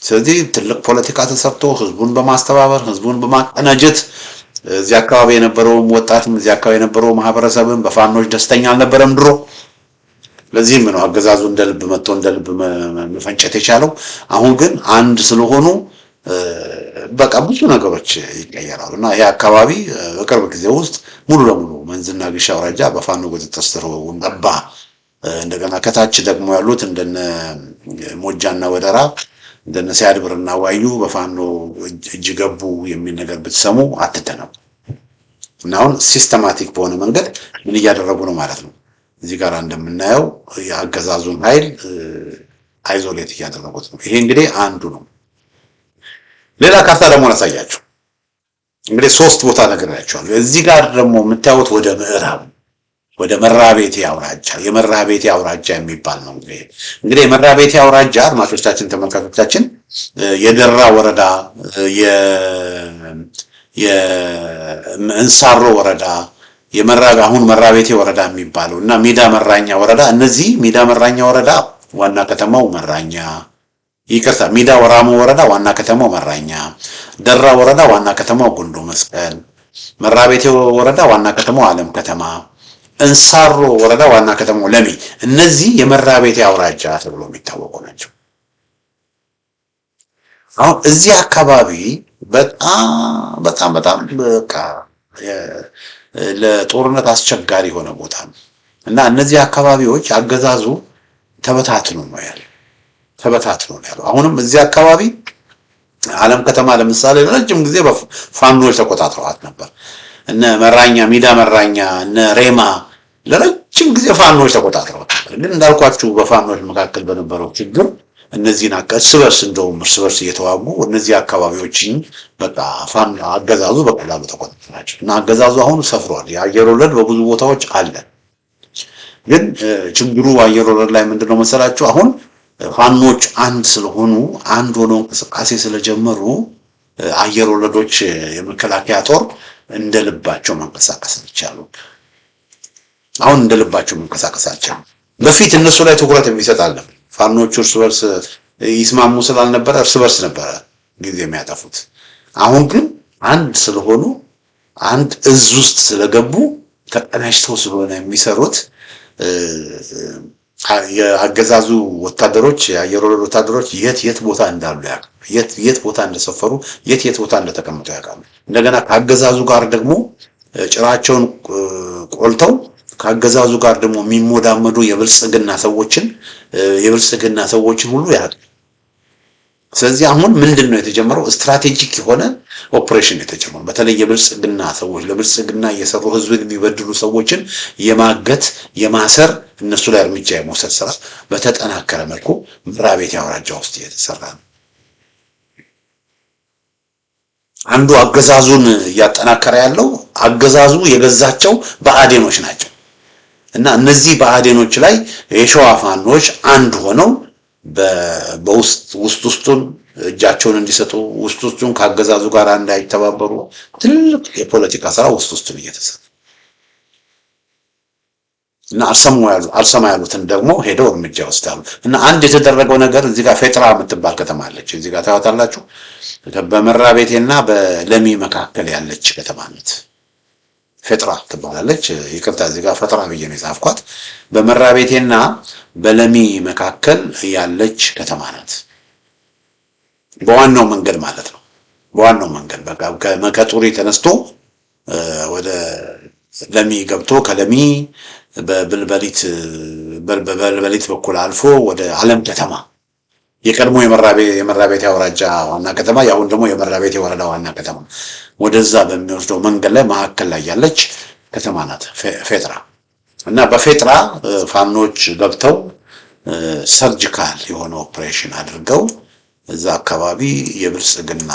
ስለዚህ ትልቅ ፖለቲካ ተሰርቶ ህዝቡን በማስተባበር ህዝቡን በማቀናጀት እዚህ አካባቢ የነበረው ወጣትም እዚህ አካባቢ የነበረው ማህበረሰብም በፋኖች ደስተኛ አልነበረም ድሮ። ለዚህም ነው አገዛዙ እንደልብ መጥቶ እንደልብ መፈንጨት የቻለው። አሁን ግን አንድ ስለሆኑ በቃ ብዙ ነገሮች ይቀየራሉ እና ይሄ አካባቢ በቅርብ ጊዜ ውስጥ ሙሉ ለሙሉ መንዝና ግሽ አውራጃ በፋኖ ቁጥጥር ስር ገባ። እንደገና ከታች ደግሞ ያሉት እንደነ ሞጃና ወደራ እንደነ ሲያድብርና ዋዩ በፋኖ እጅ ገቡ የሚል ነገር ብትሰሙ አትደነቁ። እና አሁን ሲስተማቲክ በሆነ መንገድ ምን እያደረጉ ነው ማለት ነው። እዚህ ጋር እንደምናየው የአገዛዙን ኃይል አይዞሌት እያደረጉት ነው። ይሄ እንግዲህ አንዱ ነው። ሌላ ካርታ ደግሞ እንግዲህ 3 ቦታ ነግሬያቸዋለሁ። እዚህ ጋር ደግሞ የምታዩት ወደ ምዕራብ ወደ መራቤቴ አውራጃ የመራቤቴ አውራጃ የሚባል ነው። እንግዲህ የመራቤቴ አውራጃ አድማጮቻችን፣ ተመልካቾቻችን የደራ ወረዳ የእንሳሮ ወረዳ አሁን መራቤቴ ወረዳ የሚባለው እና ሜዳ መራኛ ወረዳ እነዚህ ሜዳ መራኛ ወረዳ ዋና ከተማው መራኛ ይቅርታ ሜዳ ወራሞ ወረዳ ዋና ከተማው መራኛ፣ ደራ ወረዳ ዋና ከተማው ጉንዶ መስቀል፣ መራቤቴ ወረዳ ዋና ከተማው አለም ከተማ፣ እንሳሮ ወረዳ ዋና ከተማው ለሚ። እነዚህ የመራቤቴ አውራጃ ተብሎ የሚታወቁ ናቸው። አሁን እዚህ አካባቢ በጣም በቃ ለጦርነት አስቸጋሪ የሆነ ቦታ ነው እና እነዚህ አካባቢዎች አገዛዙ ተበታትኖ ነው ያለው። አሁንም እዚህ አካባቢ አለም ከተማ ለምሳሌ ለረጅም ጊዜ በፋኖች ተቆጣጥረዋት ነበር። እነ መራኛ ሜዳ መራኛ እነ ሬማ ለረጅም ጊዜ ፋኖች ተቆጣጥረዋት ነበር። ግን እንዳልኳችሁ በፋኖች መካከል በነበረው ችግር እነዚህን እርስ በርስ እየተዋጉ እነዚህ አካባቢዎችን በቃ አገዛዙ በቀላሉ ተቆጣጠራቸው እና አገዛዙ አሁን ሰፍሯል። የአየር ወለድ በብዙ ቦታዎች አለ። ግን ችግሩ አየር ወለድ ላይ ምንድነው መሰላችሁ? አሁን ፋኖች አንድ ስለሆኑ አንድ ሆነው እንቅስቃሴ ስለጀመሩ አየር ወለዶች የመከላከያ ጦር እንደልባቸው መንቀሳቀስ አልቻሉም። አሁን እንደልባቸው መንቀሳቀስ አልቻሉም። በፊት እነሱ ላይ ትኩረት የሚሰጥ አለ። ፋኖቹ እርስ በርስ ይስማሙ ስላልነበረ እርስ በርስ ነበረ ጊዜ የሚያጠፉት። አሁን ግን አንድ ስለሆኑ አንድ እዝ ውስጥ ስለገቡ ተቀናጅተው ስለሆነ የሚሰሩት የአገዛዙ ወታደሮች የአየር ወለድ ወታደሮች የት ቦታ እንዳሉ ያውቃሉ። የት ቦታ እንደሰፈሩ የት ቦታ እንደተቀመጡ ያውቃሉ። እንደገና ከአገዛዙ ጋር ደግሞ ጭራቸውን ቆልተው ከአገዛዙ ጋር ደግሞ የሚሞዳመዱ የብልጽግና ሰዎችን ሁሉ ያውቃሉ። ስለዚህ አሁን ምንድነው የተጀመረው? ስትራቴጂክ የሆነ ኦፕሬሽን የተጀመረው በተለይ የብልጽግና ሰዎች ለብልጽግና እየሰሩ ህዝብን የሚበድሉ ሰዎችን የማገት የማሰር እነሱ ላይ እርምጃ የመውሰድ ስራ በተጠናከረ መልኩ መራቤቴ አውራጃ ውስጥ እየተሰራ ነው። አንዱ አገዛዙን እያጠናከረ ያለው አገዛዙ የገዛቸው ብአዴኖች ናቸው እና እነዚህ ብአዴኖች ላይ የሸዋ ፋኖች አንድ ሆነው ውስጡን እጃቸውን እንዲሰጡ ውስጡን ካገዛዙ ጋር እንዳይተባበሩ ትልቅ የፖለቲካ ስራ ውስጡን እየተሰራ እና አልሰማ ያሉትን ደግሞ ሄደው እርምጃ ወስዳሉ። እና አንድ የተደረገው ነገር እዚህ ጋር ፌጥራ የምትባል ከተማ አለች። እዚህ ጋር ታዩታላችሁ። በመራቤቴና በለሚ መካከል ያለች ከተማ ናት። ፌጥራ ትባላለች። ይቅርታ እዚህ ጋር ፈጥራ ብዬ ነው የጻፍኳት። በመራቤቴና በለሚ መካከል ያለች ከተማ ናት። በዋናው መንገድ ማለት ነው። በዋናው መንገድ በቃ ከመቀጡሪ ተነስቶ ወደ ለሚ ገብቶ ከለሚ በበልበሊት በኩል አልፎ ወደ አለም ከተማ የቀድሞ የመራቤቴ አውራጃ ዋና ከተማ ያሁን ደግሞ የመራቤቴ ወረዳ ዋና ከተማ ወደዛ በሚወስደው መንገድ ላይ መካከል ላይ ያለች ከተማ ናት ፌጥራ። እና በፌጥራ ፋኖች ገብተው ሰርጂካል የሆነ ኦፕሬሽን አድርገው እዛ አካባቢ የብልጽግና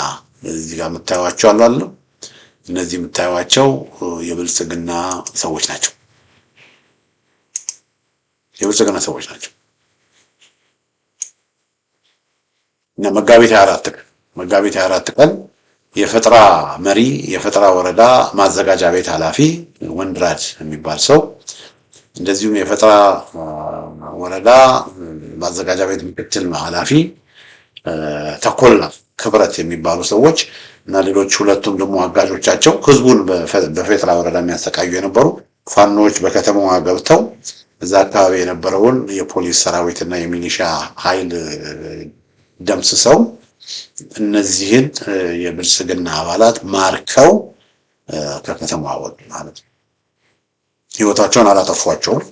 እዚህ ጋር የምታዩዋቸው አሉ። እነዚህ የምታዩዋቸው የብልጽግና ሰዎች ናቸው። የብልጽግና ሰዎች ናቸው። እና መጋቢት 24 ቀን የፈጥራ መሪ የፈጥራ ወረዳ ማዘጋጃ ቤት ኃላፊ ወንድራድ የሚባል ሰው እንደዚሁም የፈጥራ ወረዳ ማዘጋጃ ቤት ምክትል ኃላፊ ተኮላ ክብረት የሚባሉ ሰዎች እና ሌሎች ሁለቱም ደግሞ አጋዦቻቸው ህዝቡን በፌጥራ ወረዳ የሚያሰቃዩ የነበሩ ፋኖች በከተማዋ ገብተው እዛ አካባቢ የነበረውን የፖሊስ ሰራዊትና የሚሊሻ ኃይል ደምስሰው እነዚህን የብልጽግና አባላት ማርከው ከከተማዋ ወጡ ማለት ነው። ህይወታቸውን አላጠፏቸውም።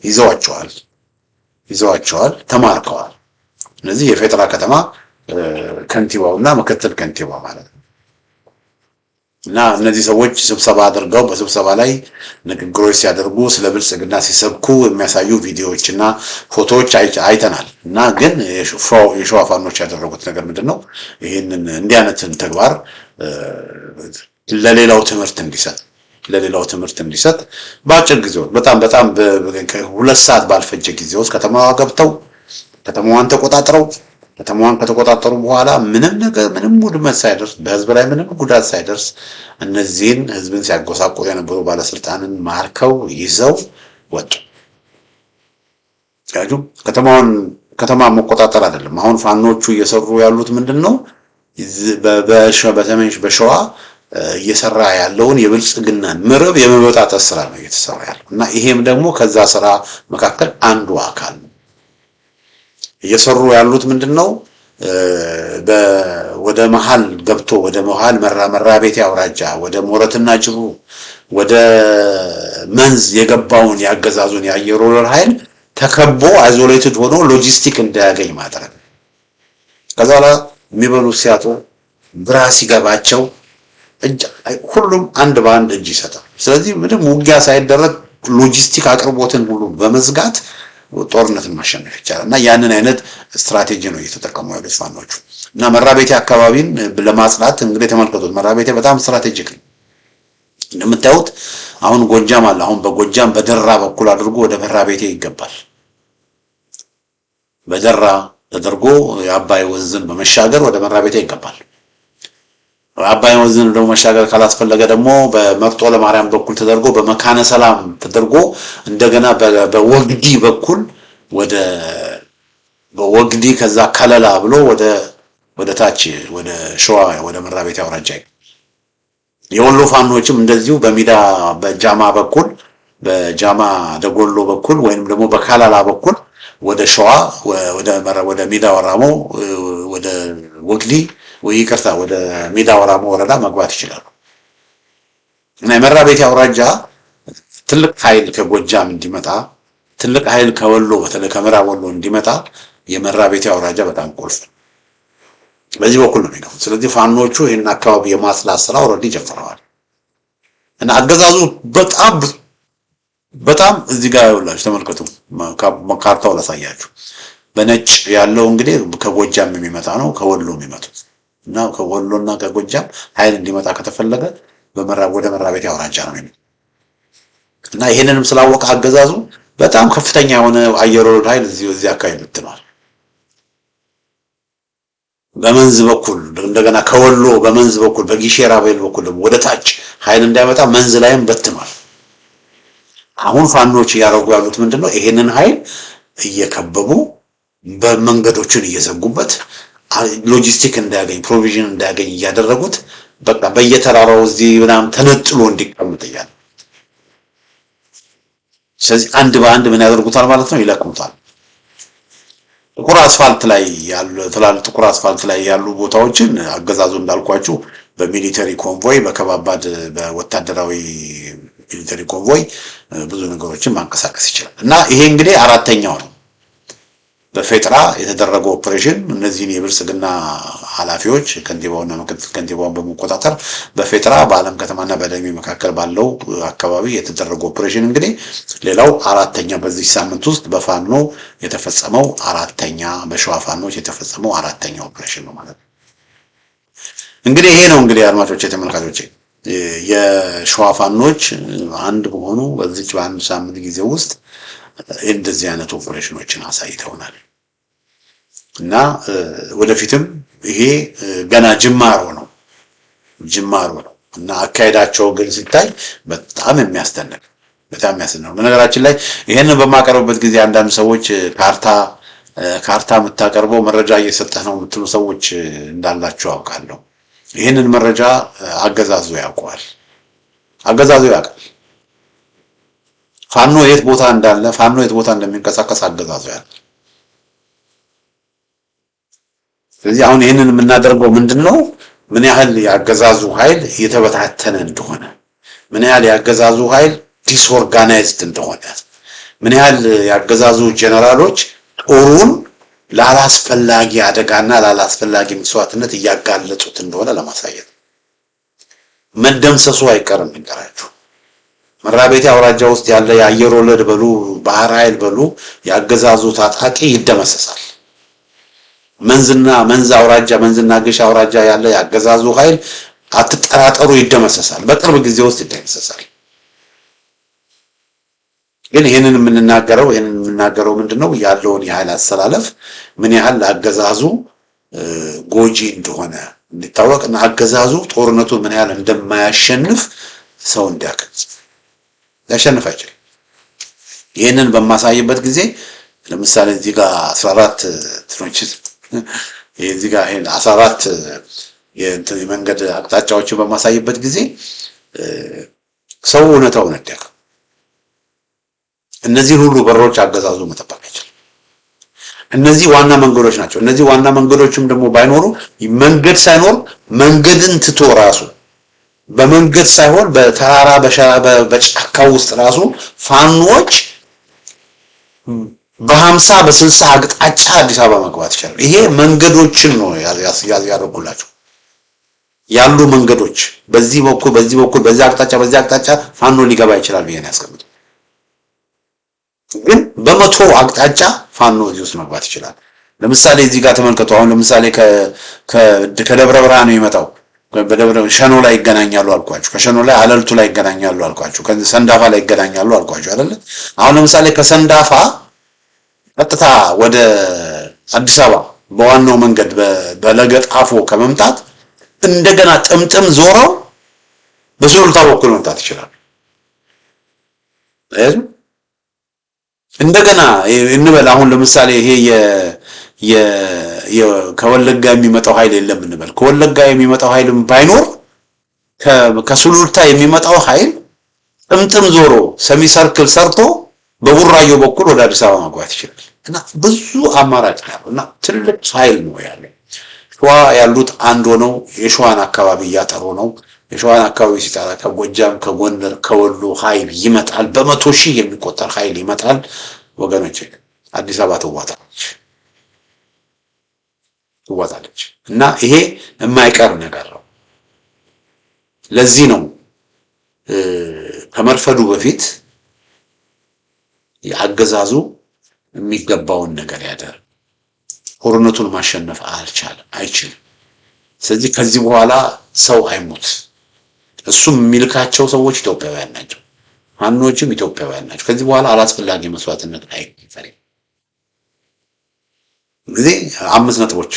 ይዘዋቸዋል፣ ተማርከዋል። እነዚህ የፌጥራ ከተማ ከንቲባውና ምክትል ከንቲባ ማለት ነው። እና እነዚህ ሰዎች ስብሰባ አድርገው በስብሰባ ላይ ንግግሮች ሲያደርጉ ስለ ብልጽግና ሲሰብኩ የሚያሳዩ ቪዲዮዎችና ፎቶዎች አይተናል። እና ግን የሸዋ ፋኖች ያደረጉት ነገር ምንድነው? ይህንን እንዲህ አይነትን ተግባር ለሌላው ትምህርት እንዲሰጥ ለሌላው ትምህርት እንዲሰጥ በአጭር ጊዜ በጣም በጣም በ2 ሰዓት ባልፈጀ ጊዜ ውስጥ ከተማዋ ገብተው ከተማዋን ተቆጣጥረው ከተማዋን ከተቆጣጠሩ በኋላ ምንም ነገር ምንም ውድመት ሳይደርስ በህዝብ ላይ ምንም ጉዳት ሳይደርስ እነዚህን ህዝብን ሲያጎሳቆሉ የነበሩ ባለስልጣንን ማርከው ይዘው ወጡ። ያጁ ከተማ መቆጣጠር አይደለም። አሁን ፋኖቹ እየሰሩ ያሉት ምንድነው? በሸዋ እየሰራ ያለውን የብልጽግናን ምዕራብ የመበጣጠስ ስራ ነው እየተሰራ ያለው እና ይሄም ደግሞ ከዛ ስራ መካከል አንዱ አካል ነው። እየሰሩ ያሉት ምንድነው? ወደ መሃል ገብቶ ወደ መሃል መራቤቴ አውራጃ ወደ ሞረትና ጅሩ ወደ መንዝ የገባውን ያገዛዙን የአየር ወለድ ኃይል ተከቦ አይዞሌትድ ሆኖ ሎጂስቲክ እንዳያገኝ ማድረግ። ከዛ በኋላ የሚበሉ ሲያጡ ግራ ሲገባቸው ሁሉም አንድ በአንድ እጅ ይሰጣል። ስለዚህ ምንም ውጊያ ሳይደረግ ሎጂስቲክ አቅርቦትን ሁሉ በመዝጋት ጦርነትን ማሸነፍ ይቻላል እና ያንን አይነት ስትራቴጂ ነው እየተጠቀሙ ያሉት ፋኖቹ። እና መራቤቴ አካባቢን ለማጽዳት እንግዲህ ተመልከቱት። መራቤቴ በጣም ስትራቴጂክ ነው። እንደምታዩት አሁን ጎጃም አለ። አሁን በጎጃም በደራ በኩል አድርጎ ወደ መራቤቴ ይገባል። በደራ ተደርጎ የአባይ ወንዝን በመሻገር ወደ መራቤቴ ይገባል። አባይ ወንዝን ደግሞ መሻገር ካላስፈለገ ደግሞ በመርጦ ለማርያም በኩል ተደርጎ በመካነ ሰላም ተደርጎ እንደገና በወግዲ በኩል በወግዲ ከዛ ከለላ ብሎ ወደ ታች ወደ ሸዋ ወደ መራቤቴ አውራጃ። የወሎ ፋኖችም እንደዚሁ በጃማ በኩል በጃማ ደጎሎ በኩል ወይንም ደግሞ በካላላ በኩል ወደ ሸዋ ወደ ሜዳ ወራሞ ወደ ወግዲ ይቅርታ ወደ ሜዳ ወራሞ ወረዳ መግባት ይችላሉ። እና የመራቤቴ አውራጃ ትልቅ ኃይል ከጎጃም እንዲመጣ ትልቅ ኃይል ከወሎ በተለይ ከምዕራብ ወሎ እንዲመጣ የመራቤቴ አውራጃ በጣም ቁልፍ ነው። በዚህ በኩል ነው የሚገቡት። ስለዚህ ፋኖቹ ይሄን አካባቢ የማስላት ስራ ኦልሬዲ ጀምረዋል። እና አገዛዙ በጣም እዚህ ጋር ያውላችሁ ተመልከቱ። ካርታው ላሳያችሁ። በነጭ ያለው እንግዲህ ከጎጃም የሚመጣ ነው ከወሎ የሚመጡት እና ከወሎና ከጎጃም ኃይል እንዲመጣ ከተፈለገ ወደ መራቤቴ አውራጃ ነው የሚመጣው። እና ይሄንንም ስላወቀ አገዛዙ በጣም ከፍተኛ የሆነ አየር ወለድ ኃይል እዚህ አካባቢ ብትኗል። በመንዝ በኩል እንደገና ከወሎ በመንዝ በኩል በጊሼራ ቤል በኩል ወደ ታች ኃይል እንዳይመጣ መንዝ ላይም በትኗል። አሁን ፋኖች ያረጉ ያሉት ምንድነው? ይሄንን ኃይል እየከበቡ በመንገዶችን እየዘጉበት ሎጂስቲክ እንዳያገኝ ፕሮቪዥን እንዳያገኝ እያደረጉት በቃ በየተራራው እዚህ ምናምን ተነጥሎ እንዲቀመጥ እያለ ስለዚህ አንድ በአንድ ምን ያደርጉታል ማለት ነው? ይለቅሙታል። ጥቁር አስፋልት ላይ ያሉ ቦታዎችን አገዛዙ እንዳልኳችሁ በሚሊተሪ ኮንቮይ በከባባድ በወታደራዊ ሚሊተሪ ኮንቮይ ብዙ ነገሮችን ማንቀሳቀስ ይችላል። እና ይሄ እንግዲህ አራተኛው ነው በፌጥራ የተደረገው ኦፕሬሽን። እነዚህን የብልጽግና ኃላፊዎች ከንቲባውና ምክትል ከንቲባውን በመቆጣጠር በፌጥራ በአለም ከተማና በለሚ መካከል ባለው አካባቢ የተደረገው ኦፕሬሽን እንግዲህ ሌላው አራተኛ በዚህ ሳምንት ውስጥ በፋኖ የተፈጸመው በሸዋ ፋኖች የተፈጸመው አራተኛው ኦፕሬሽን ነው ማለት ነው። እንግዲህ ይሄ ነው እንግዲህ አድማጮቼ ተመልካቾቼ የሸዋ ፋኖች አንድ በሆኑ በዚህ በአንድ ሳምንት ጊዜ ውስጥ እንደዚህ አይነት ኦፕሬሽኖችን አሳይተውናል። እና ወደፊትም ይሄ ገና ጅማሮ ነው እና አካሄዳቸው ግን ሲታይ በጣም የሚያስደንቅ ነው። በነገራችን ላይ ይሄንን በማቀርብበት ጊዜ አንዳንድ ሰዎች ካርታ የምታቀርበው መረጃ እየሰጠህ ነው የምትሉ ሰዎች እንዳላችሁ አውቃለሁ። ይሄንን መረጃ አገዛዙ ያውቃል። ፋኖ የት ቦታ እንዳለ ፋኖ የት ቦታ እንደሚንቀሳቀስ አገዛዙ ያውቃል። ስለዚህ አሁን ይሄንን የምናደርገው ምንድነው? ምን ያህል ያገዛዙ ኃይል እየተበታተነ እንደሆነ፣ ምን ያህል ያገዛዙ ኃይል ዲስኦርጋናይዝድ እንደሆነ፣ ምን ያህል ያገዛዙ ጀነራሎች ጦሩን ላላስፈላጊ አደጋና ላላስፈላጊ መስዋዕትነት እያጋለጡት እንደሆነ ለማሳየት መደምሰሱ አይቀርም። እንቀራችሁ መራቤቴ አውራጃ ውስጥ ያለ የአየር ወለድ በሉ ባህር ኃይል በሉ ያገዛዙ ታጣቂ ይደመሰሳል። መንዝና ግሽ አውራጃ ያለ ያገዛዙ ኃይል አትጠራጠሩ ይደመሰሳል። በቅርብ ጊዜ ውስጥ ይደመሰሳል። ግን ይህንን የምንናገረው ምንድነው ያለውን የኃይል አሰላለፍ ምን ያህል አገዛዙ ጎጂ እንደሆነ እንዲታወቅ እና አገዛዙ ጦርነቱን ምን ያህል እንደማያሸንፍ ሰው እንዲያውቅ ሊያሸንፍ አይችልም። ይህንን በማሳይበት ጊዜ ለምሳሌ እዚህ ጋር 14 ትኖች እዚህ ጋር 14 የመንገድ አቅጣጫዎችን በማሳይበት ጊዜ ሰው እውነታውን እንዲያውቅ እነዚህ ሁሉ በሮች አገዛዙ መጠበቅ አይችልም። እነዚህ ዋና መንገዶች ናቸው። እነዚህ ዋና መንገዶችም ደግሞ ባይኖሩ መንገድ ሳይኖር መንገድን ትቶ ራሱ በመንገድ ሳይሆን በተራራ በጫካ ውስጥ ራሱ ፋኖች በ50 በ60 አቅጣጫ አዲስ አበባ መግባት ይችላል። ይሄ መንገዶችን ነው ያደረጉላቸው ያሉ መንገዶች በዚህ በኩል በዚህ አቅጣጫ ፋኖ ሊገባ ይችላል ብዬ ነው ያስቀምጠው። ግን በመቶ አቅጣጫ ፋኖ እዚህ ውስጥ መግባት ይችላል። ለምሳሌ እዚህ ጋር ተመልከቱ። አሁን ለምሳሌ ከደብረ ብርሃን ነው የሚመጣው በደብረ ሸኖ ላይ ይገናኛሉ አልኳችሁ። ከሸኖ ላይ አለልቱ ላይ ይገናኛሉ አልኳችሁ። ከሰንዳፋ ላይ ይገናኛሉ አልኳችሁ አይደል? አሁን ለምሳሌ ከሰንዳፋ ቀጥታ ወደ አዲስ አበባ በዋናው መንገድ በለገጣፎ ከመምጣት እንደገና ጥምጥም ዞረው በሱሉልታ በኩል መምጣት ይችላል። እንደገና እንበል አሁን ለምሳሌ ይሄ ከወለጋ የሚመጣው ኃይል የለም እንበል። ከወለጋ የሚመጣው ኃይልም ባይኖር ከሱሉልታ የሚመጣው ኃይል ጥምጥም ዞሮ ሰሚ ሰርክል ሰርቶ በቡራዮ በኩል ወደ አዲስ አበባ መግባት ይችላል። እና ብዙ አማራጭ ነው እና ትልቅ ኃይል ነው ያለው። ሸዋ ያሉት አንድ ሆነው የሸዋን አካባቢ እያጠሩ ነው። የሸዋን አካባቢ ሲጠራ ከጎጃም ከጎንደር ከወሎ ኃይል ይመጣል። በመቶ ሺህ የሚቆጠር ኃይል ይመጣል። ወገኖች አዲስ አበባ ትዋጣለች እና ይሄ የማይቀር ነገር ነው። ለዚህ ነው ከመርፈዱ በፊት የአገዛዙ የሚገባውን ነገር ያደርግ። ጦርነቱን ማሸነፍ አይችልም። ስለዚህ ከዚህ በኋላ ሰው አይሞት። እሱም የሚልካቸው ሰዎች ኢትዮጵያውያን ናቸው። ፋኖችም ኢትዮጵያውያን ናቸው። ከዚህ በኋላ አላስፈላጊ መስዋዕትነት አይፈሪም። እንግዲህ 5 ነጥቦች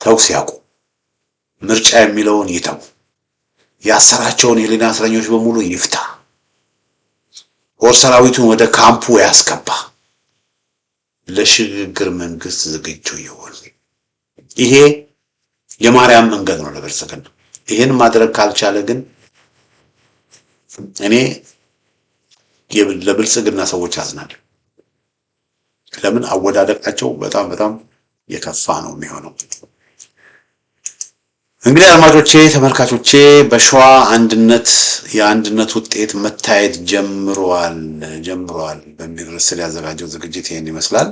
ተኩስ ያቁም፣ ምርጫ የሚለውን ይተው፣ ያሰራቸውን የህሊና እስረኞች በሙሉ ይፍታ፣ ጦር ሰራዊቱን ወደ ካምፑ ያስገባ፣ ለሽግግር መንግስት ዝግጁ ይሁን። ይሄ የማርያም መንገድ ነው ለብልጽግና። ይሄን ማድረግ ካልቻለ ግን እኔ ለብልጽግና ሰዎች አዝናለሁ። ለምን አወዳደቃቸው በጣም የከፋ ነው የሚሆነው። እንግዲህ አድማጮቼ ተመልካቾቼ በሸዋ የአንድነት ውጤት መታየት ጀምሯል በሚል ርዕስ ያዘጋጀው ዝግጅት ይሄን ይመስላል።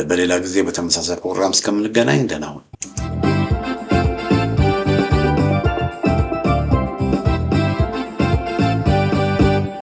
በሌላ ጊዜ በተመሳሳይ ፕሮግራም እስከምንገናኝ ደህና ሁኑ።